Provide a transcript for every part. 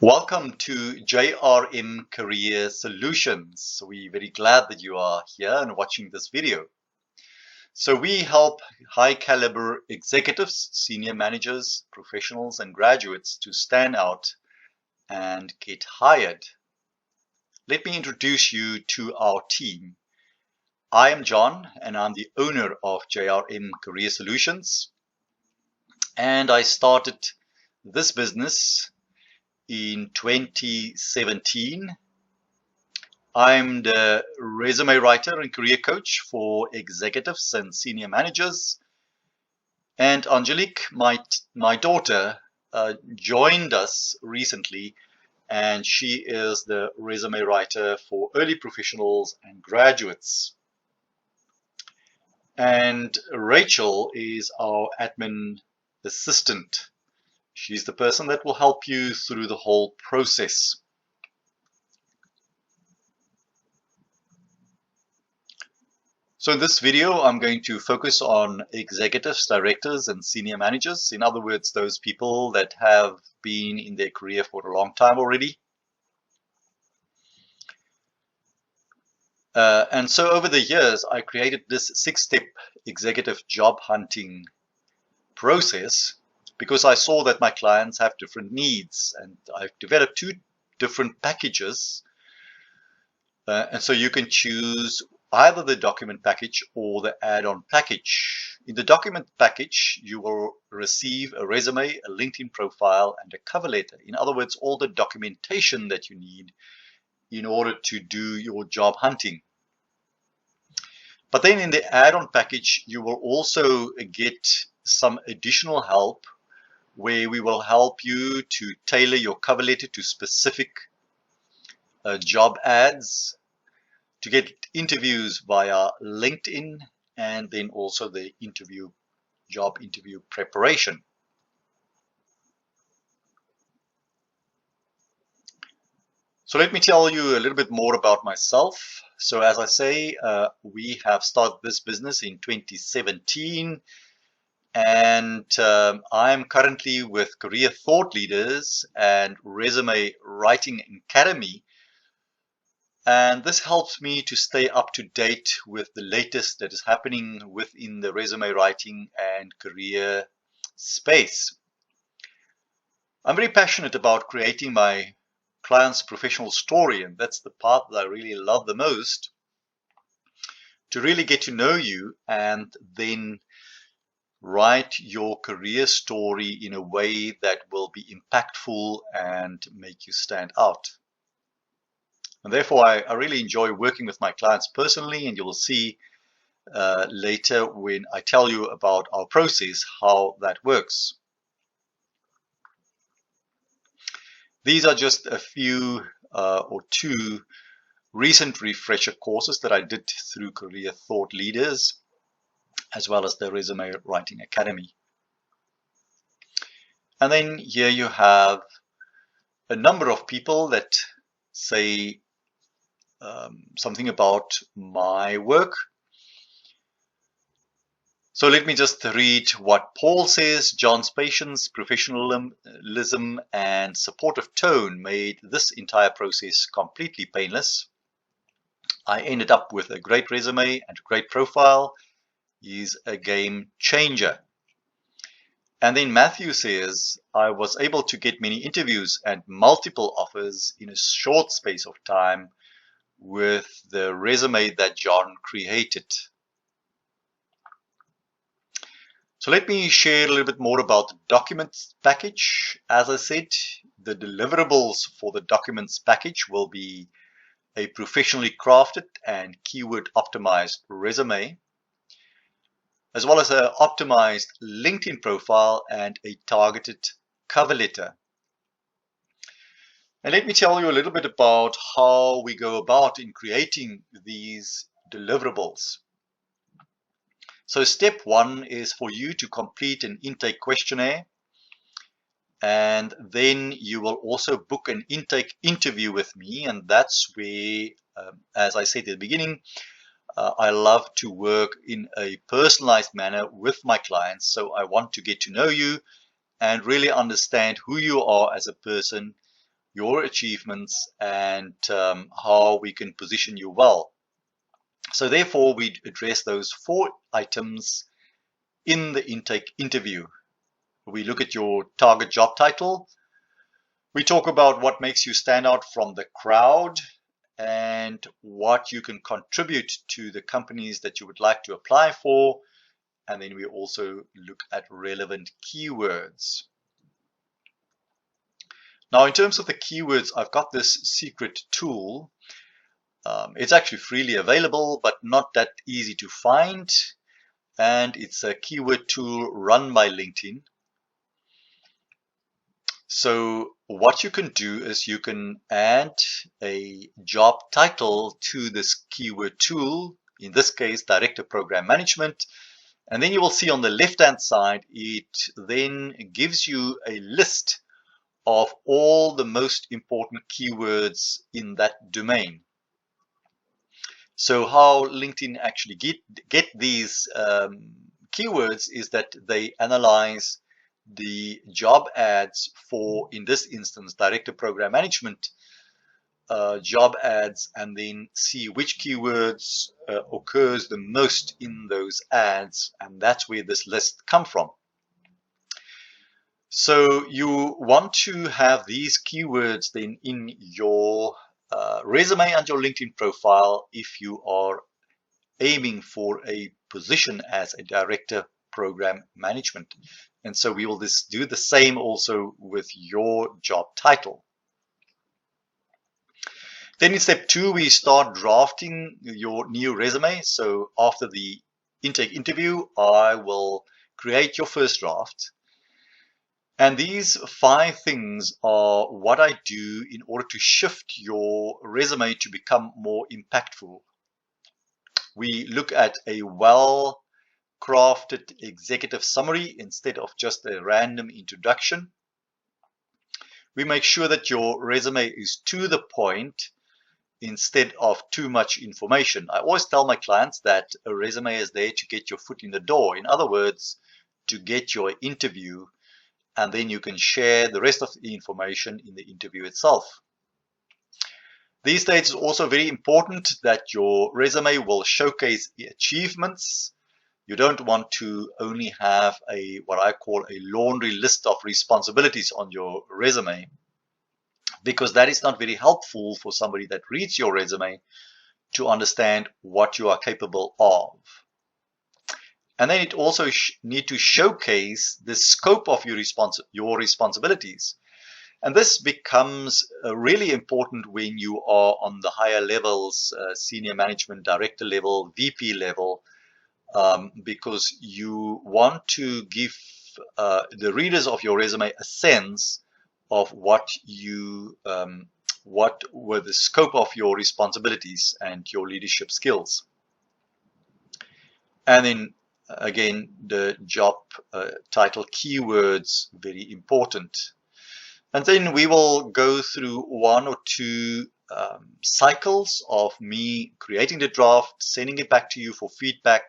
Welcome to Jrm Career Solutions. We're very glad that you are here and watching this video. So we help high caliber executives, senior managers, professionals, and graduates to stand out and get hired. Let me introduce you to our team. I am John, and I'm the owner of Jrm Career Solutions. And I started this business in 2017. I'm the resume writer and career coach for executives and senior managers. And Angelique, my daughter, joined us recently, and she is the resume writer for early professionals and graduates. And Rachel is our admin assistant. She's the person that will help you through the whole process. So in this video, I'm going to focus on executives, directors, and senior managers. In other words, those people that have been in their career for a long time already. And so over the years, I created this 6-step executive job hunting process because I saw that my clients have different needs, and I've developed 2 different packages. And so you can choose either the document package or the add-on package. In the document package, you will receive a resume, a LinkedIn profile, and a cover letter. In other words, all the documentation that you need in order to do your job hunting. But then in the add-on package, you will also get some additional help where we will help you to tailor your cover letter to specific job ads, to get interviews via LinkedIn, and then also the job interview preparation. So let me tell you a little bit more about myself. So as I say, we have started this business in 2017. And I'm currently with Career Thought Leaders and Resume Writing Academy. And this helps me to stay up to date with the latest that is happening within the resume writing and career space. I'm very passionate about creating my client's professional story, and that's the part that I really love the most, to really get to know you and then write your career story in a way that will be impactful and make you stand out. And therefore, I really enjoy working with my clients personally, and you will see later when I tell you about our process, how that works. These are just a few or 2 recent refresher courses that I did through Career Thought Leaders, as well as the Resume Writing Academy. And then here you have a number of people that say something about my work. So let me just read what Paul says. John's patience, professionalism, and supportive tone made this entire process completely painless. I ended up with a great resume and a great profile. He's a game changer. And then Matthew says, I was able to get many interviews and multiple offers in a short space of time with the resume that John created. So let me share a little bit more about the documents package. As I said, the deliverables for the documents package will be a professionally crafted and keyword optimized resume, as well as an optimized LinkedIn profile and a targeted cover letter. And let me tell you a little bit about how we go about in creating these deliverables. So step 1 is for you to complete an intake questionnaire, and then you will also book an intake interview with me, and that's where, as I said at the beginning, I love to work in a personalized manner with my clients. So I want to get to know you and really understand who you are as a person, your achievements, and how we can position you well. So therefore, we address those 4 items in the intake interview. We look at your target job title. We talk about what makes you stand out from the crowd and what you can contribute to the companies that you would like to apply for. And then we also look at relevant keywords. Now, in terms of the keywords, I've got this secret tool. It's actually freely available, but not that easy to find. And it's a keyword tool run by LinkedIn. So what you can do is you can add a job title to this keyword tool, in this case, Director Program Management. And then you will see on the left-hand side, it then gives you a list of all the most important keywords in that domain. So how LinkedIn actually get these keywords is that they analyze the job ads for, in this instance, Director Program Management job ads, and then see which keywords occurs the most in those ads, and that's where this list comes from. So you want to have these keywords then in your resume and your LinkedIn profile if you are aiming for a position as a Director Program Management. And so we will do the same also with your job title. Then in step 2, we start drafting your new resume. So after the intake interview, I will create your first draft. And these 5 things are what I do in order to shift your resume to become more impactful. We look at a well-crafted executive summary instead of just a random introduction. We make sure that your resume is to the point instead of too much information. I always tell my clients that a resume is there to get your foot in the door. In other words, to get your interview, and then you can share the rest of the information in the interview itself. These days, it's also very important that your resume will showcase the achievements. You don't want to only have what I call a laundry list of responsibilities on your resume, because that is not very helpful for somebody that reads your resume to understand what you are capable of. And then it also need to showcase the scope of your responsibilities. And this becomes really important when you are on the higher levels, senior management, director level, VP level, because you want to give the readers of your resume a sense of what were the scope of your responsibilities and your leadership skills. And then again, the job title keywords, very important. And then we will go through 1 or 2 cycles of me creating the draft, sending it back to you for feedback.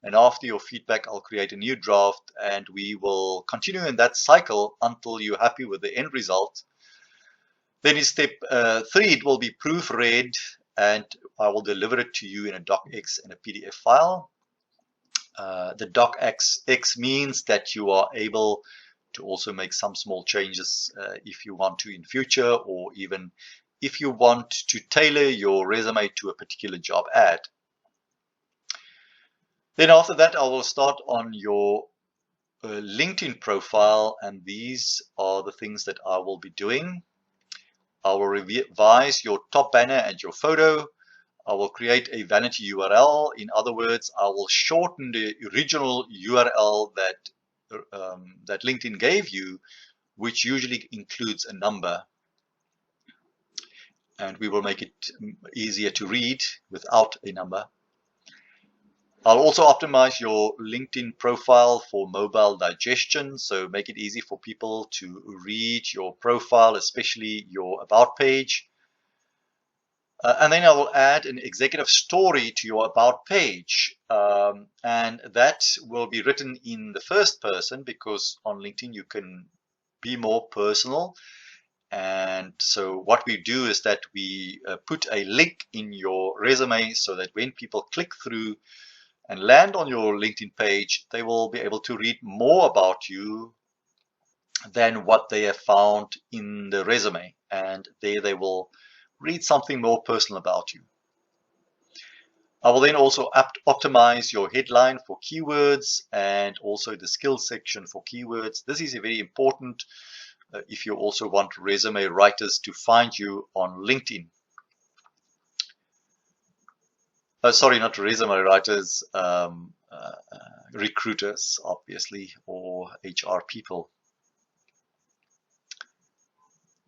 And after your feedback, I'll create a new draft, and we will continue in that cycle until you're happy with the end result. Then in step 3, it will be proofread, and I will deliver it to you in a docx and a PDF file. The docx means that you are able to also make some small changes if you want to in future, or even if you want to tailor your resume to a particular job ad. Then after that, I will start on your LinkedIn profile, and these are the things that I will be doing. I will revise your top banner and your photo. I will create a vanity URL. In other words, I will shorten the original URL that LinkedIn gave you, which usually includes a number. And we will make it easier to read without a number. I'll also optimize your LinkedIn profile for mobile digestion, so make it easy for people to read your profile, especially your about page. And then I will add an executive story to your about page, and that will be written in the first person, because on LinkedIn you can be more personal. And so what we do is that we put a link in your resume so that when people click through and land on your LinkedIn page, they will be able to read more about you than what they have found in the resume. And there they will read something more personal about you. I will then also optimize your headline for keywords and also the skills section for keywords. This is very important if you also want resume writers to find you on LinkedIn. Sorry, not resume writers, recruiters, obviously, or HR people.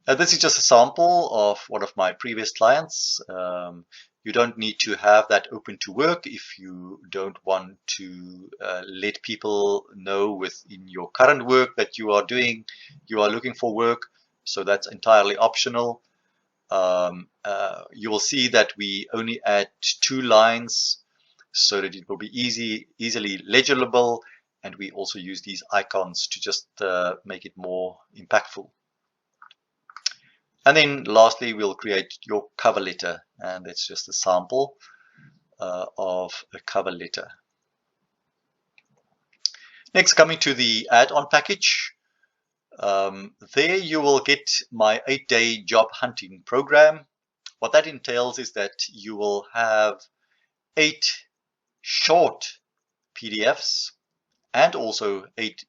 This is just a sample of one of my previous clients. You don't need to have that open to work if you don't want to let people know within your current work that you are doing, you are looking for work. So that's entirely optional. You will see that we only add 2 lines so that it will be easily legible, and we also use these icons to just make it more impactful. And then lastly, we'll create your cover letter, and that's just a sample of a cover letter. Next, coming to the add-on package. There you will get my 8-day job hunting program. What that entails is that you will have 8 short PDFs and also 8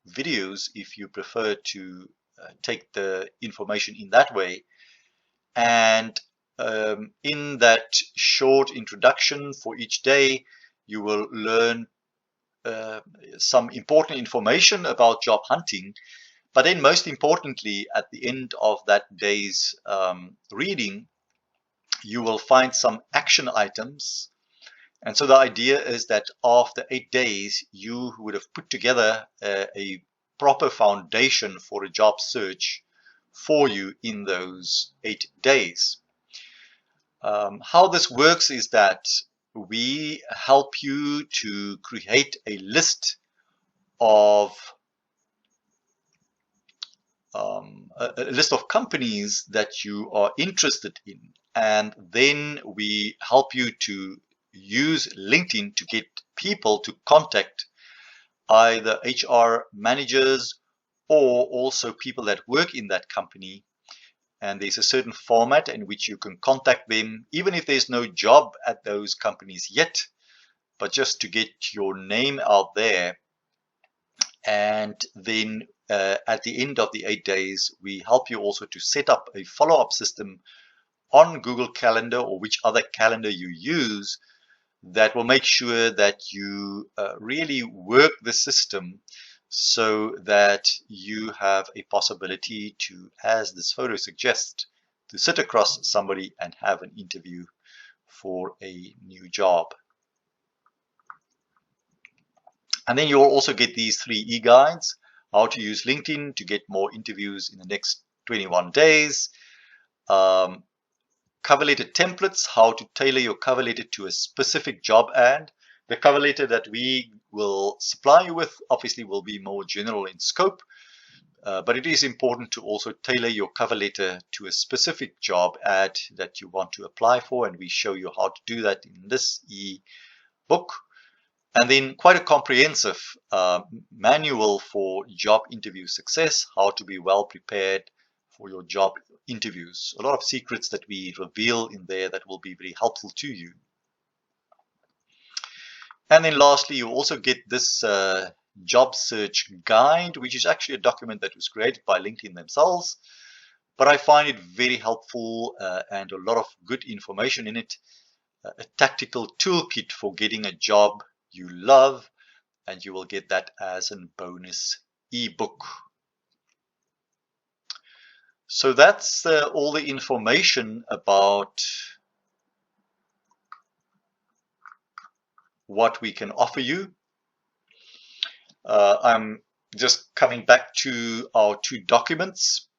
videos if you prefer to take the information in that way. And in that short introduction for each day, you will learn some important information about job hunting. But then most importantly, at the end of that day's reading, you will find some action items. And so the idea is that after 8 days, you would have put together a proper foundation for a job search for you in those 8 days. How this works is that we help you to create a list of companies that you are interested in, and then we help you to use LinkedIn to get people to contact either HR managers or also people that work in that company. And there's a certain format in which you can contact them, even if there's no job at those companies yet, but just to get your name out there. And then at the end of the 8 days, we help you also to set up a follow-up system on Google Calendar or which other calendar you use that will make sure that you really work the system so that you have a possibility to, as this photo suggests, to sit across somebody and have an interview for a new job. And then you'll also get these 3 e-guides: how to use LinkedIn to get more interviews in the next 21 days, cover letter templates, how to tailor your cover letter to a specific job ad. The cover letter that we will supply you with obviously will be more general in scope, but it is important to also tailor your cover letter to a specific job ad that you want to apply for, and we show you how to do that in this e-book. And then quite a comprehensive manual for job interview success, how to be well prepared for your job interviews. A lot of secrets that we reveal in there that will be very helpful to you. And then lastly, you also get this job search guide, which is actually a document that was created by LinkedIn themselves. But I find it very helpful and a lot of good information in it. A tactical toolkit for getting a job you love, and you will get that as a bonus ebook. So that's all the information about what we can offer you. I'm just coming back to our 2 documents.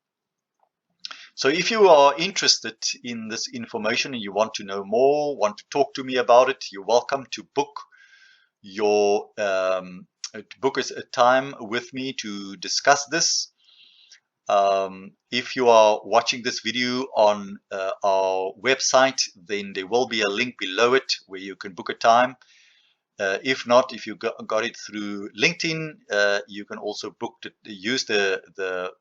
So if you are interested in this information and you want to know more, want to talk to me about it, you're welcome to book a time with me to discuss this. If you are watching this video on our website, then there will be a link below it where you can book a time. If not, if you got it through LinkedIn, you can also use the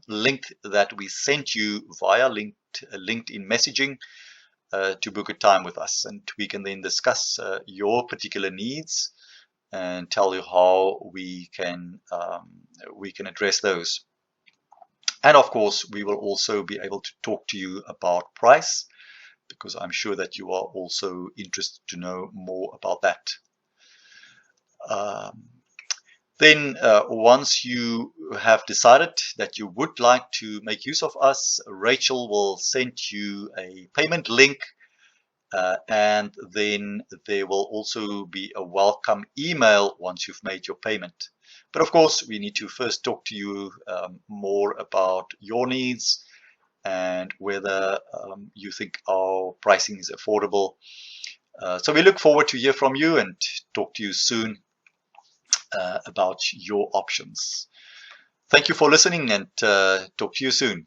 link that we sent you via LinkedIn messaging to book a time with us, and we can then discuss your particular needs and tell you how we can address those. And of course, we will also be able to talk to you about price, because I'm sure that you are also interested to know more about that. Then once you have decided that you would like to make use of us, Rachel will send you a payment link, and then there will also be a welcome email once you've made your payment. But of course, we need to first talk to you more about your needs and whether you think our pricing is affordable. So we look forward to hear from you and talk to you soon about your options. Thank you for listening, and talk to you soon.